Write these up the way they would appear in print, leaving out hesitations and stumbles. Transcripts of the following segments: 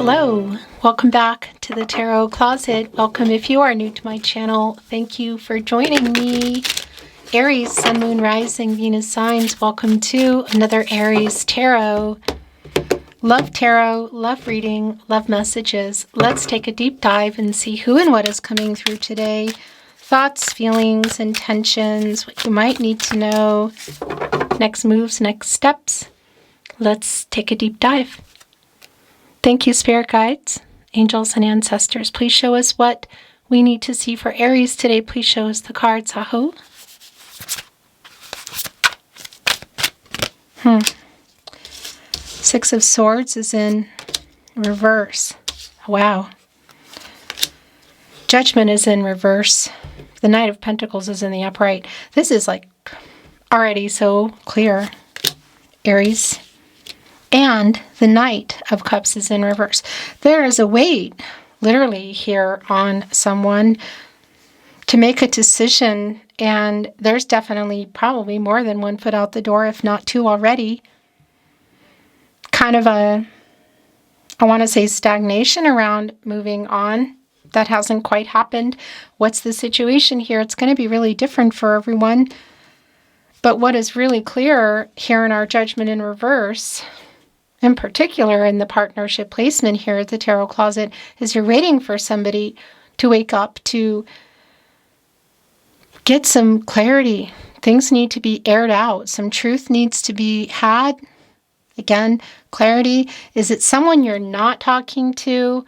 Hello, welcome back to the Tarot Closet. Welcome if you are new to my channel. Thank you for joining me. Aries, Sun, Moon, Rising, Venus signs. Welcome to another Aries Tarot. Love reading, love messages. Let's take a deep dive and see who and what is coming through today. Thoughts, feelings, intentions, what you might need to know. Next moves, next steps. Let's take a deep dive. Thank you, spirit guides, angels, and ancestors. Please show us what we need to see for Aries today. Please show us the cards. Aho. Six of Swords is in reverse. Wow. Judgment is in reverse. The Knight of Pentacles is in the upright. This is like already so clear, Aries. And the Knight of Cups is in reverse. There is a weight, literally, here on someone to make a decision. And there's definitely probably more than one foot out the door, if not two already. Kind of a, I want to say, stagnation around moving on. That hasn't quite happened. What's the situation here? It's going to be really different for everyone. But what is really clear here in our Judgment in reverse, in particular in the partnership placement here at the Tarot Closet, is you're waiting for somebody to wake up, to get some clarity. Things need to be aired out. Some truth needs to be had. Again, clarity. Is it someone you're not talking to?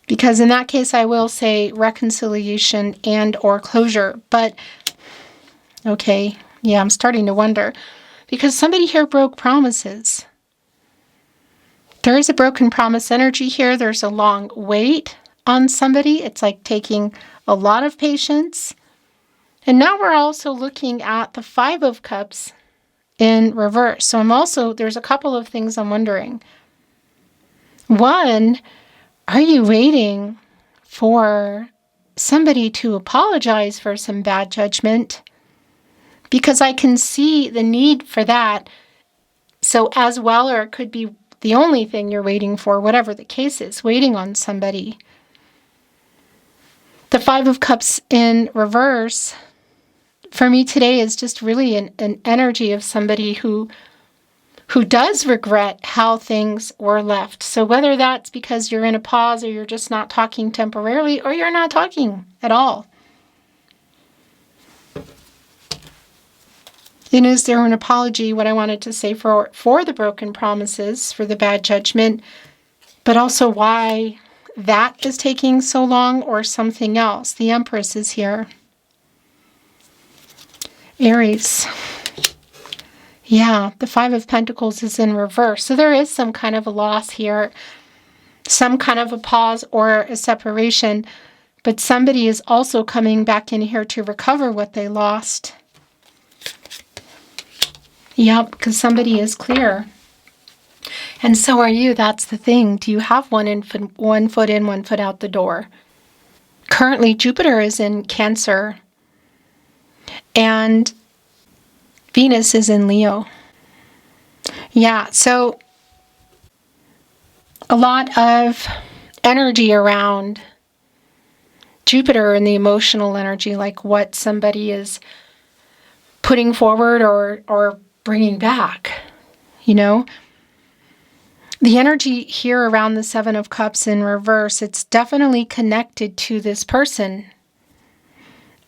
Because in that case, I will say reconciliation and or closure. But, okay, yeah, I'm starting to wonder. Because somebody here broke promises. There is a broken promise energy here. There's a long wait on somebody. It's like taking a lot of patience. And now we're also looking at the Five of Cups in reverse. So there's a couple of things I'm wondering. One, are you waiting for somebody to apologize for some bad judgment? Because I can see the need for that. So as well, or it could be the only thing you're waiting for, whatever the case is, waiting on somebody. The Five of Cups in reverse, for me today, is just really an energy of somebody who does regret how things were left. So whether that's because you're in a pause, or you're just not talking temporarily, or you're not talking at all. And is there an apology, what I wanted to say, for the broken promises, for the bad judgment, but also why that is taking so long, or something else? The Empress is here. Aries. Yeah, the Five of Pentacles is in reverse. So there is some kind of a loss here, some kind of a pause or a separation, but somebody is also coming back in here to recover what they lost. Yep, because somebody is clear. And so are you. That's the thing. Do you have one foot in, 1 foot out the door? Currently, Jupiter is in Cancer. And Venus is in Leo. Yeah, so a lot of energy around Jupiter and the emotional energy, like what somebody is putting forward or bringing back, you know? The energy here around the Seven of Cups in reverse, it's definitely connected to this person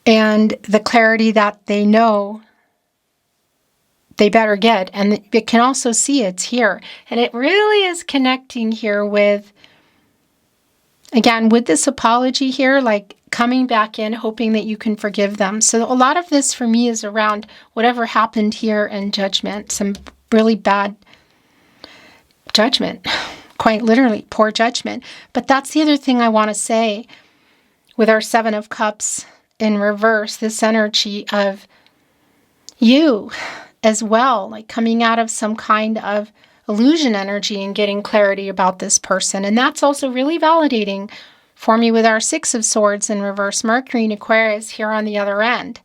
and the clarity that they know they better get. And you can also see it's here. And it really is connecting here with, again, with this apology here, like coming back in, hoping that you can forgive them. So a lot of this for me is around whatever happened here in judgment, some really bad judgment, quite literally poor judgment. But that's the other thing I want to say with our Seven of Cups in reverse, this energy of you as well, like coming out of some kind of illusion energy and getting clarity about this person. And that's also really validating for me with our Six of Swords in reverse, Mercury and Aquarius here on the other end.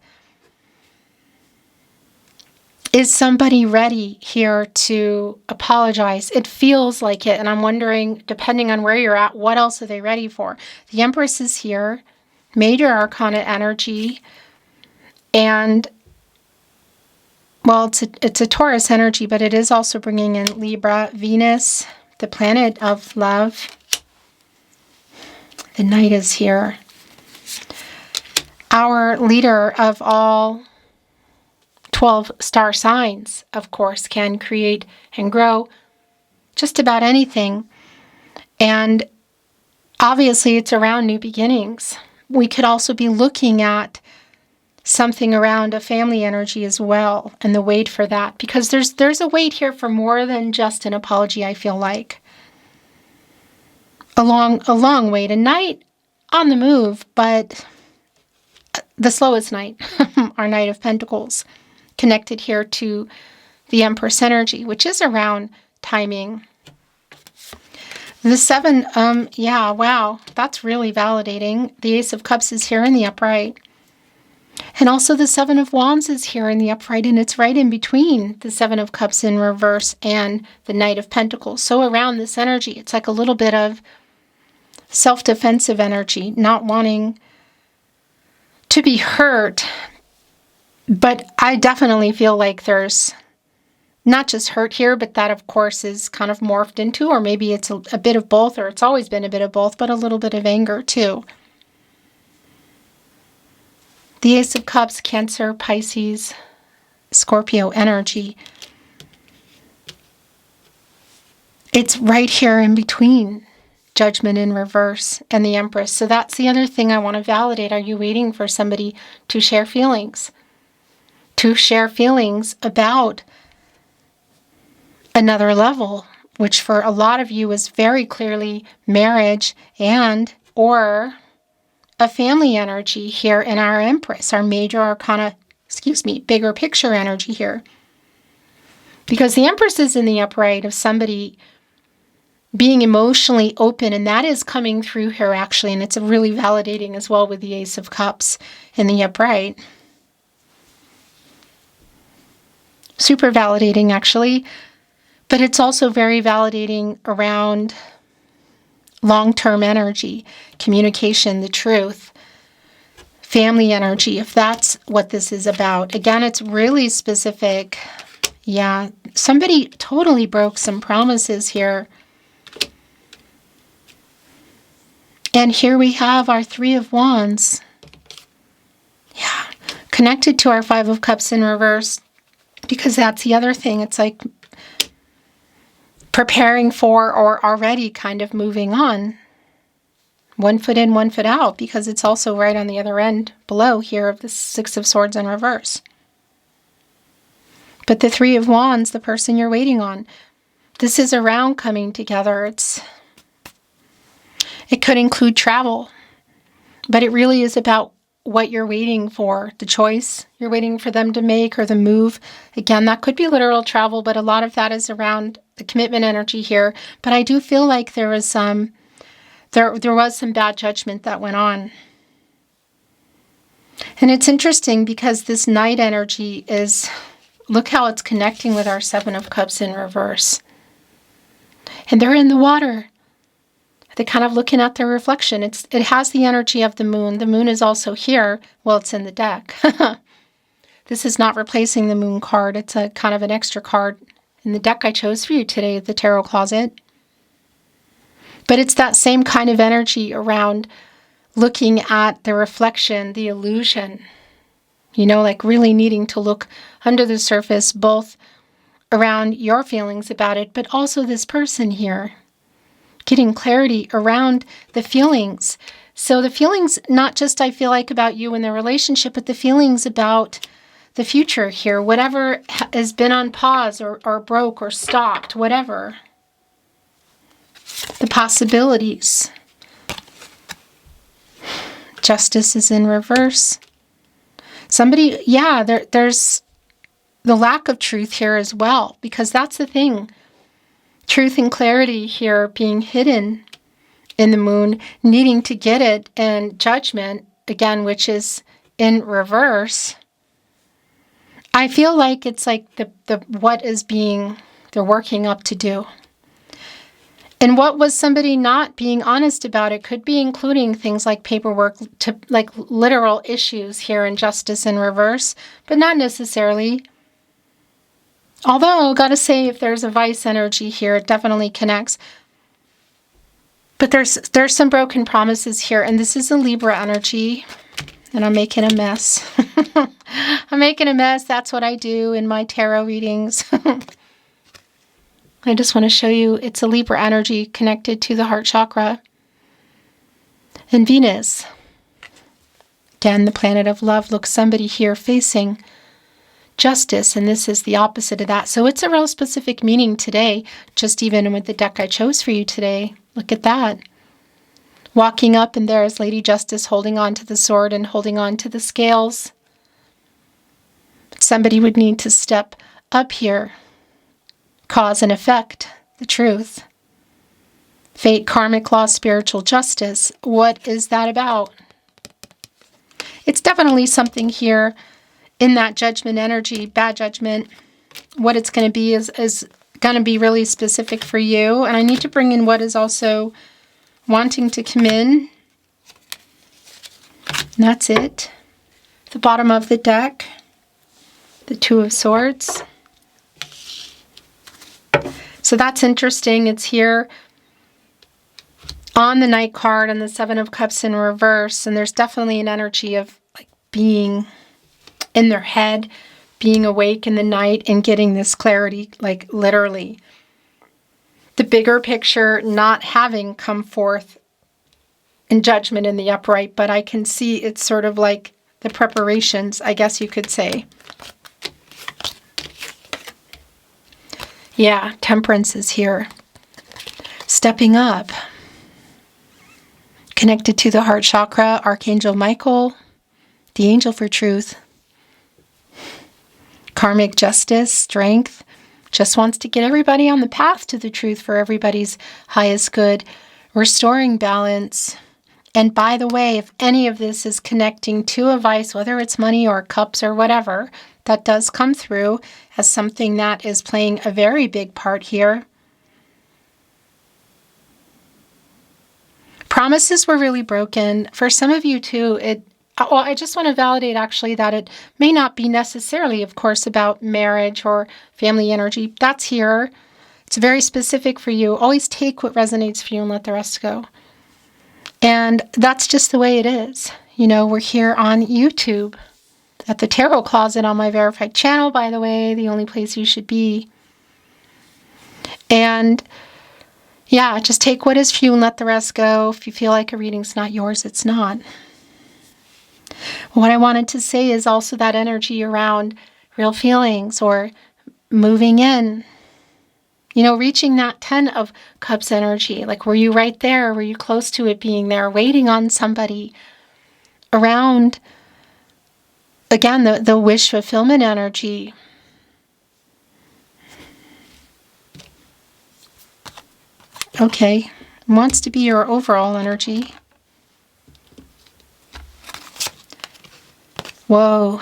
Is somebody ready here to apologize? It feels like it, and I'm wondering, depending on where you're at, what else are they ready for? The Empress is here, Major Arcana energy, and, well, it's a Taurus energy, but it is also bringing in Libra, Venus, the planet of love. The Knight is here. Our leader of all 12 star signs, of course, can create and grow just about anything. And obviously, it's around new beginnings. We could also be looking at something around a family energy as well, and the wait for that, because there's a wait here for more than just an apology. I feel like a long wait, a Knight on the move, but the slowest Knight, our Knight of Pentacles, connected here to the Empress energy, which is around timing. The 7, yeah, wow, that's really validating. The Ace of Cups is here in the upright. And also the 7 of Wands is here in the upright, and it's right in between the 7 of Cups in reverse and the Knight of Pentacles. So around this energy, it's like a little bit of self-defensive energy, not wanting to be hurt. But I definitely feel like there's not just hurt here, but that, of course, is kind of morphed into, or maybe it's a bit of both, or it's always been a bit of both, but a little bit of anger too. The Ace of Cups, Cancer, Pisces, Scorpio energy. It's right here in between Judgment in reverse and the Empress. So that's the other thing I want to validate. Are you waiting for somebody to share feelings? To share feelings about another level, which for a lot of you is very clearly marriage and or a family energy here in our Empress, our Major Arcana, bigger picture energy here. Because the Empress is in the upright of somebody being emotionally open, and that is coming through here actually, and it's really validating as well with the Ace of Cups in the upright. Super validating actually, but it's also very validating around long-term energy, communication, the truth, family energy, if that's what this is about. Again, it's really specific. Yeah, somebody totally broke some promises here. And here we have our 3 of Wands. Yeah, connected to our 5 of Cups in reverse, because that's the other thing. It's like preparing for or already kind of moving on. 1 foot in, 1 foot out, because it's also right on the other end below here of the 6 of Swords in reverse. But the 3 of Wands, the person you're waiting on, this is around coming together. It could include travel, but it really is about what you're waiting for, the choice you're waiting for them to make, or the move. Again, that could be literal travel, but a lot of that is around the commitment energy here. But I do feel like there was some bad judgment that went on. And it's interesting because this Knight energy is, look how it's connecting with our 7 of Cups in reverse. And they're in the water. They're kind of looking at their reflection. It has the energy of the moon. The moon is also here. Well, it's in the deck. This is not replacing the moon card. It's a kind of an extra card in the deck I chose for you today, the Tarot Closet. But it's that same kind of energy around looking at the reflection, the illusion. You know, like really needing to look under the surface, both around your feelings about it, but also this person here. Getting clarity around the feelings. So the feelings, not just I feel like about you and the relationship, but the feelings about the future here. Whatever has been on pause or broke or stopped, whatever. The possibilities. Justice is in reverse. Somebody, yeah, there's the lack of truth here as well, because that's the thing. Truth and clarity here being hidden in the moon, needing to get it, and judgment, again, which is in reverse. I feel like it's like the what is being, they're working up to do. And what was somebody not being honest about? It could be including things like paperwork, to like literal issues here in justice in reverse, but not necessarily. Although, gotta say, if there's a vice energy here, it definitely connects. But there's some broken promises here, and this is a Libra energy, and I'm making a mess. I'm making a mess. That's what I do in my tarot readings. I just want to show you it's a Libra energy connected to the heart chakra. And Venus, again, the planet of love, look, somebody here facing justice, and this is the opposite of that. So it's a real specific meaning today, just even with the deck I chose for you today. Look at that. Walking up, and there is Lady Justice holding on to the sword and holding on to the scales. Somebody would need to step up here. Cause and effect, the truth. Fate, karmic law, spiritual justice. What is that about? It's definitely something here in that judgment energy, bad judgment. What it's going to be is going to be really specific for you. And I need to bring in what is also wanting to come in. And that's it. The bottom of the deck, the Two of Swords. So that's interesting. It's here on the Knight card and the Seven of Cups in reverse. And there's definitely an energy of like being in their head, being awake in the night and getting this clarity, like literally. The bigger picture not having come forth in judgment in the upright, but I can see it's sort of like the preparations, I guess you could say. Yeah, Temperance is here. Stepping up. Connected to the heart chakra, Archangel Michael, the angel for truth. Karmic justice, strength, just wants to get everybody on the path to the truth for everybody's highest good. Restoring balance. And by the way, if any of this is connecting to a vice, whether it's money or cups or whatever, that does come through as something that is playing a very big part here. Promises were really broken. For some of you too, I just want to validate actually that it may not be necessarily, of course, about marriage or family energy. That's here. It's very specific for you. Always take what resonates for you and let the rest go. And that's just the way it is. You know, we're here on YouTube at the Tarot Closet on my verified channel, by the way, the only place you should be. And yeah, just take what is for you and let the rest go. If you feel like a reading's not yours, it's not. What I wanted to say is also that energy around real feelings or moving in. You know, reaching that 10 of Cups energy. Like, were you right there? Were you close to it being there? Waiting on somebody around, again, the wish fulfillment energy. Okay. Wants to be your overall energy. Whoa.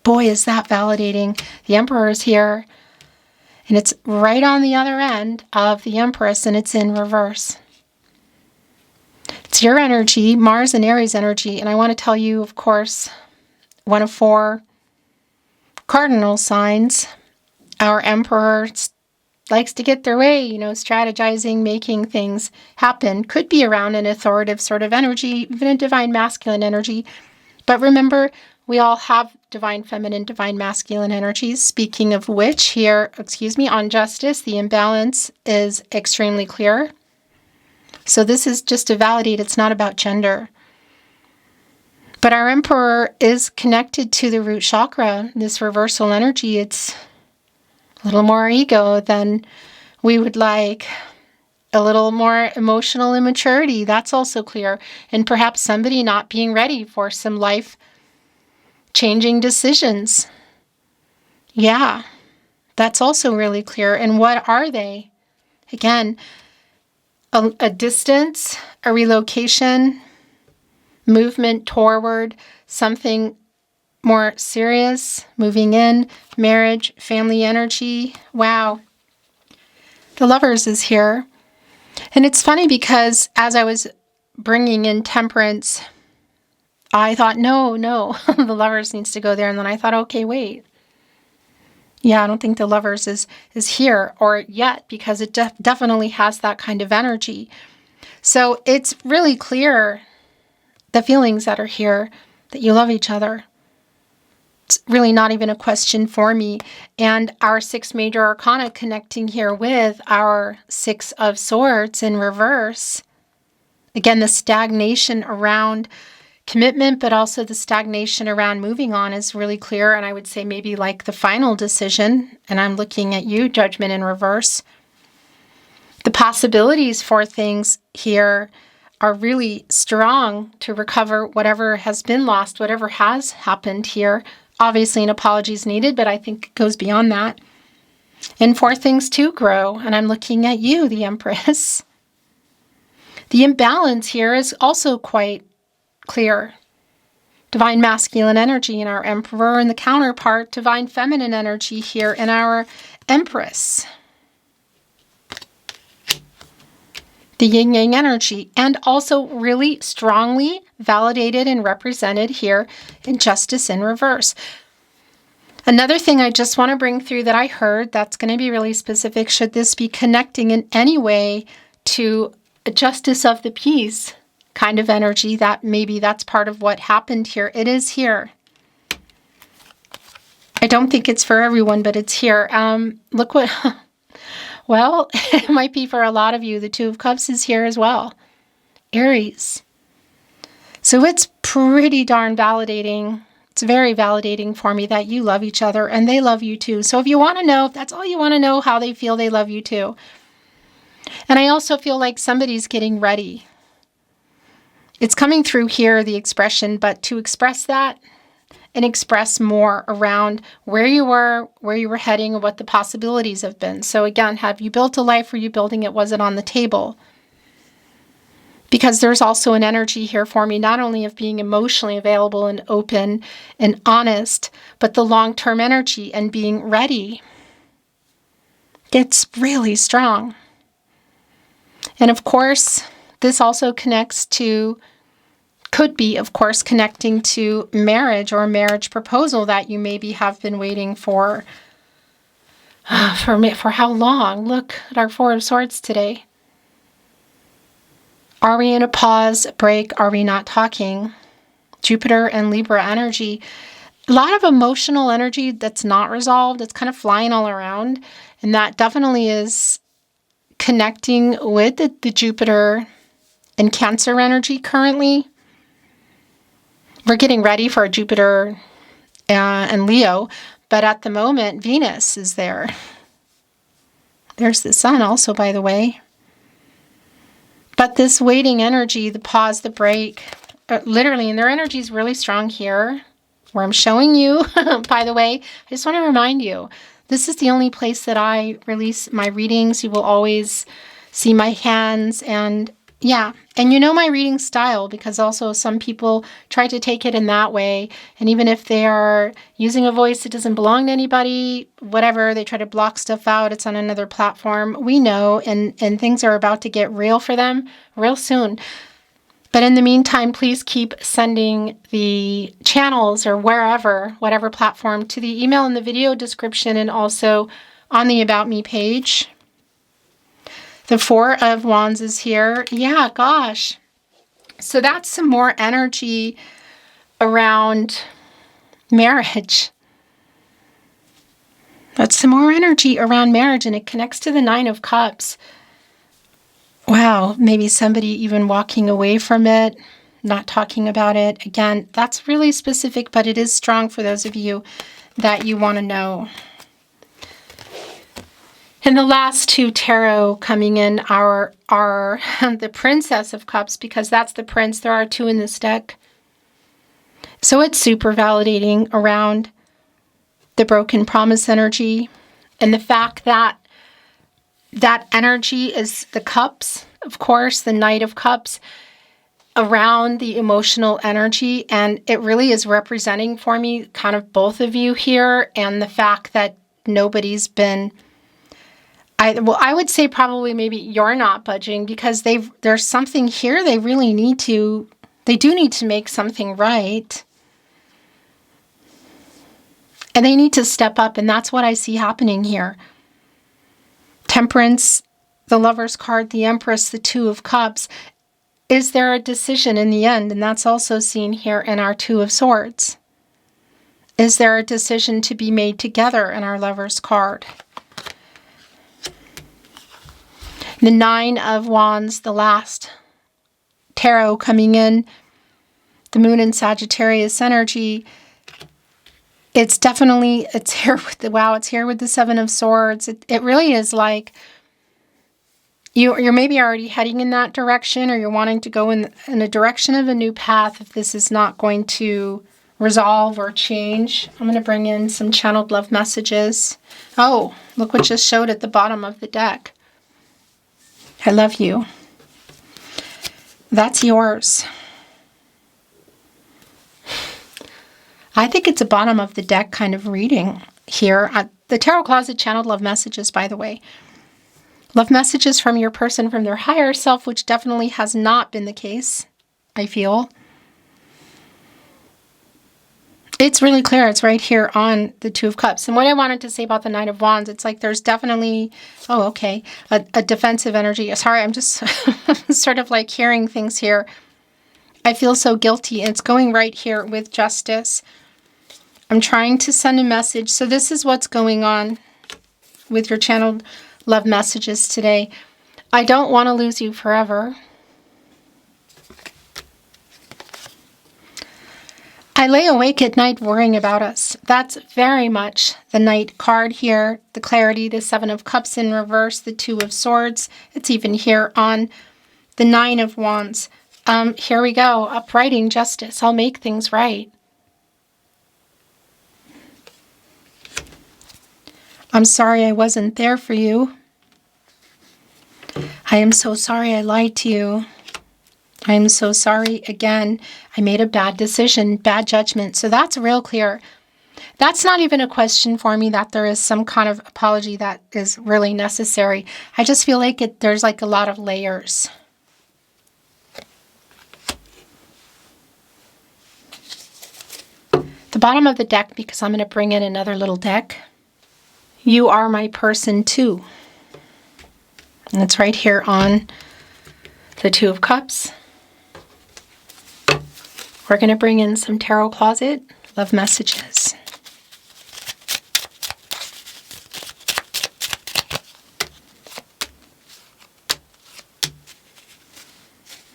Boy, is that validating. The Emperor is here. And it's right on the other end of the Empress, and it's in reverse. It's your energy, Mars and Aries energy. And I want to tell you, of course, one of 4 cardinal signs. Our Emperor likes to get their way, you know, strategizing, making things happen. Could be around an authoritative sort of energy, even a divine masculine energy. But remember, we all have divine feminine, divine masculine energies. Speaking of which, here, on justice, the imbalance is extremely clear. So this is just to validate it's not about gender. But our Emperor is connected to the root chakra, this reversal energy. It's a little more ego than we would like. A little more emotional immaturity, that's also clear. And perhaps somebody not being ready for some life-changing decisions. Yeah, that's also really clear. And what are they? Again, a distance, a relocation, movement toward something more serious, moving in, marriage, family energy. Wow. The Lovers is here. And it's funny because as I was bringing in Temperance, I thought, no, the Lovers needs to go there. And then I thought, okay, wait. Yeah, I don't think the Lovers is here or yet, because it definitely has that kind of energy. So it's really clear, the feelings that are here, that you love each other. It's really not even a question for me. And our 6 major arcana connecting here with our 6 of Swords in reverse. Again, the stagnation around commitment, but also the stagnation around moving on is really clear. And I would say maybe like the final decision. And I'm looking at you, Judgment in reverse. The possibilities for things here are really strong to recover whatever has been lost, whatever has happened here. Obviously, an apology is needed, but I think it goes beyond that. And for things to grow. And I'm looking at you, the Empress. The imbalance here is also quite clear. Divine masculine energy in our Emperor, and the counterpart, divine feminine energy here in our Empress. The yin-yang energy, and also really strongly validated and represented here in Justice in reverse. Another thing I just want to bring through that I heard that's going to be really specific, should this be connecting in any way to a Justice of the Peace kind of energy, that maybe that's part of what happened here. It is here. I don't think it's for everyone, but it's here. Look what... Well, it might be for a lot of you. The 2 of Cups is here as well. Aries. So it's pretty darn validating. It's very validating for me that you love each other and they love you too. So if you want to know, if that's all you want to know, how they feel, they love you too. And I also feel like somebody's getting ready. It's coming through here, the expression, but to express that and express more around where you were heading, and what the possibilities have been. So again, have you built a life? Were you building it? Was it on the table? Because there's also an energy here for me, not only of being emotionally available and open and honest, but the long-term energy and being ready. It's really strong. And of course, this also connects to, could be, of course, connecting to marriage or marriage proposal that you maybe have been waiting for how long? Look at our 4 of Swords today. Are we in a pause, break? Are we not talking? Jupiter and Libra energy. A lot of emotional energy that's not resolved. It's kind of flying all around. And that definitely is connecting with the Jupiter and Cancer energy currently. We're getting ready for Jupiter and Leo, but at the moment, Venus is there. There's the Sun also, by the way. But this waiting energy, the pause, the break, literally, and their energy is really strong here, where I'm showing you, by the way. I just want to remind you, this is the only place that I release my readings. You will always see my hands, and yeah, and you know my reading style, because also some people try to take it in that way. And even if they are using a voice that doesn't belong to anybody, whatever, they try to block stuff out. It's on another platform. We know, and things are about to get real for them real soon. But in the meantime, please keep sending the channels or wherever, whatever platform, to the email in the video description and also on the About Me page. The 4 of Wands is here. Yeah, gosh. So that's some more energy around marriage. That's some more energy around marriage, and it connects to the 9 of Cups. Wow, maybe somebody even walking away from it, not talking about it. Again, that's really specific, but it is strong for those of you that you want to know. And the last 2 tarot coming in are the Princess of Cups, because that's the Prince. There are 2 in this deck. So it's super validating around the broken promise energy and the fact that that energy is the Cups, of course, the Knight of Cups. around the emotional energy, and it really is representing for me kind of both of you here, and the fact that nobody's been, I would say probably maybe you're not budging, because there's something here they really need to, they do need to make something right. And they need to step up, and that's what I see happening here. Temperance, the Lover's card, the Empress, the Two of Cups. Is there a decision in the end? And that's also seen here in our Two of Swords. Is there a decision to be made together in our Lover's card? The Nine of Wands, the last tarot coming in. The Moon in Sagittarius energy. It's definitely, it's here with the, wow, it's here with the Seven of Swords. It really is like you're maybe already heading in that direction, or you're wanting to go in a direction of a new path if this is not going to resolve or change. I'm going to bring in some channeled love messages. Oh, look what just showed at the bottom of the deck. I love you. That's yours. I think it's a bottom of the deck kind of reading here. The Tarot Closet channeled love messages, by the way. Love messages from your person, from their higher self, which definitely has not been the case, I feel. It's really clear. It's right here on the Two of Cups. And what I wanted to say about the Knight of Wands, it's like there's definitely, oh, okay, a defensive energy. Sorry, I'm just sort of like hearing things here. I feel so guilty. And it's going right here with Justice. I'm trying to send a message. So this is what's going on with your channeled love messages today. I don't want to lose you forever. I lay awake at night worrying about us. That's very much the Knight card here. The clarity, the Seven of Cups in reverse, the Two of Swords. It's even here on the Nine of Wands. Here we go. Uprighting, justice. I'll make things right. I'm sorry I wasn't there for you. I am so sorry I lied to you. I am so sorry again. I made a bad decision, bad judgment. So that's real clear. That's not even a question for me that there is some kind of apology that is really necessary. I just feel like there's like a lot of layers. The bottom of the deck, because I'm going to bring in another little deck. You are my person too. And it's right here on the Two of Cups. We're going to bring in some Tarot Closet love messages.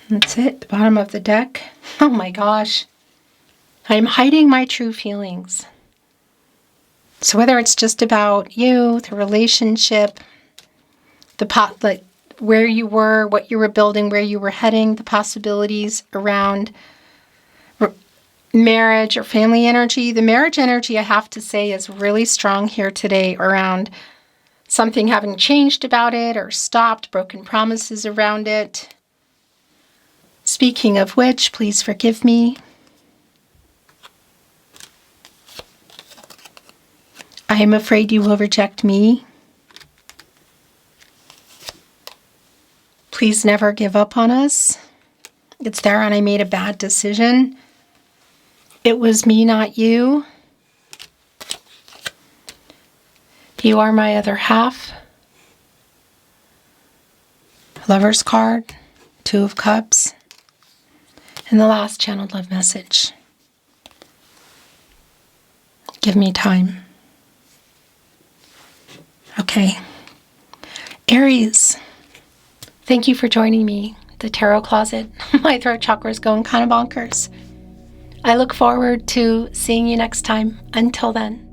That's it, the bottom of the deck. Oh my gosh. I'm hiding my true feelings. So whether it's just about you, the relationship, like where you were, what you were building, where you were heading, the possibilities around marriage or family energy. The marriage energy, I have to say, is really strong here today around something having changed about it or stopped, broken promises around it. Speaking of which, please forgive me. I am afraid you will reject me. Please never give up on us. It's there, and I made a bad decision. It was me, not you. You are my other half. Lover's card, Two of Cups, and the last channeled love message. Give me time. Okay. Aries, thank you for joining me. The Tarot Closet. My throat chakra is going kind of bonkers. I look forward to seeing you next time. Until then.